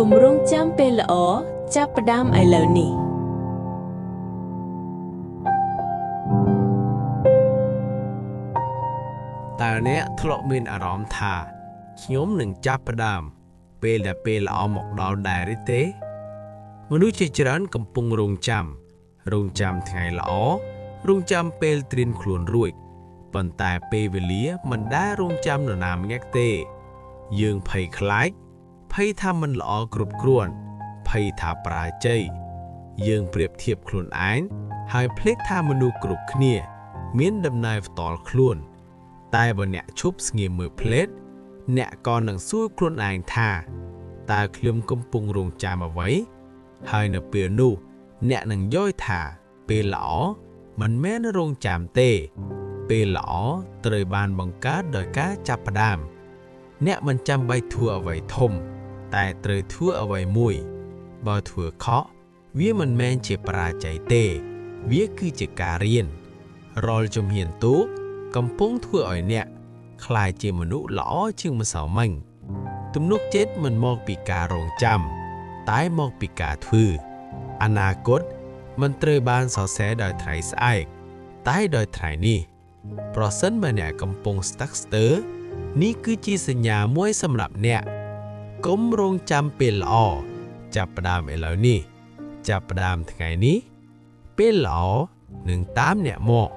គម្រោងចាំពេលល្អចាប់ផ្ដើមឥឡូវនេះតើអ្នកធ្លាប់មានអារម្មណ៍ថាខ្ញុំនឹងចាប់ផ្ដើមពេលដែលពេលល្អមកដល់ដែរឬទេមនុស្សជាច្រើនកំពុងរង់ចាំថ្ងៃល្អរង់ចាំពេលត្រៀមខ្លួនរួចប៉ុន្តែពេលវេលាមិនដែលរង់ចាំនរណាម្នាក់ទេយើងភ័យខ្លាចភ័យថាមិនល្អគ្រប់គ្រាន់ភ័យថាបរាជ័យយើងប្រៀបធៀបខ្លួនឯងហើយភ្លេចថាមនុស្សគ្រប់គ្នាមានដំណើរផ្ទាល់ខ្លួនតែបើអ្នកឈប់ស្ងៀមមើលផ្លេតអ្នកក៏នឹងសួរខ្លួនឯងថាតើខ្ញុំកំពុងរង់ចាំអ្វីហើយនៅពេលនោះអ្នកនឹងយល់ថាពេលល្អមិនមែនរង់ចាំទេពេលល្អត្រូវបានបង្កើតដោយការចាប់ផ្ដើមអ្នកមិនចាំបាច់ធ្វើអ្វីធំតែត្រូវធ្វើអ្វីមួយបើធ្វើខុសវាមិនមែនជាបរាជ័យទេវាគឺជាការរៀនរាល់ជំហានទូកកំពុងធ្វើឲ្យអ្នកក្លាយជាមនុស្សល្អជាងម្សិលមិញទំនុកចិត្តមិនមកពីការរងចាំតែមកពីការធ្វើអនាគតមិនត្រូវបានសរសេរដោយថ្ងៃស្អែកតែដោយថ្ងៃនេះប្រសិនបើអ្នកកំពុងស្ទាក់ស្ទើរនេះគឺជាសញ្ញាមួយសម្រាប់អ្នកកុំរងចាំពេលល្អចាប់ផ្ដើមឥឡូវនេះចាប់ផ្ដើមថ្ងៃនេះពេលល្អនឹងតាមអ្នកមក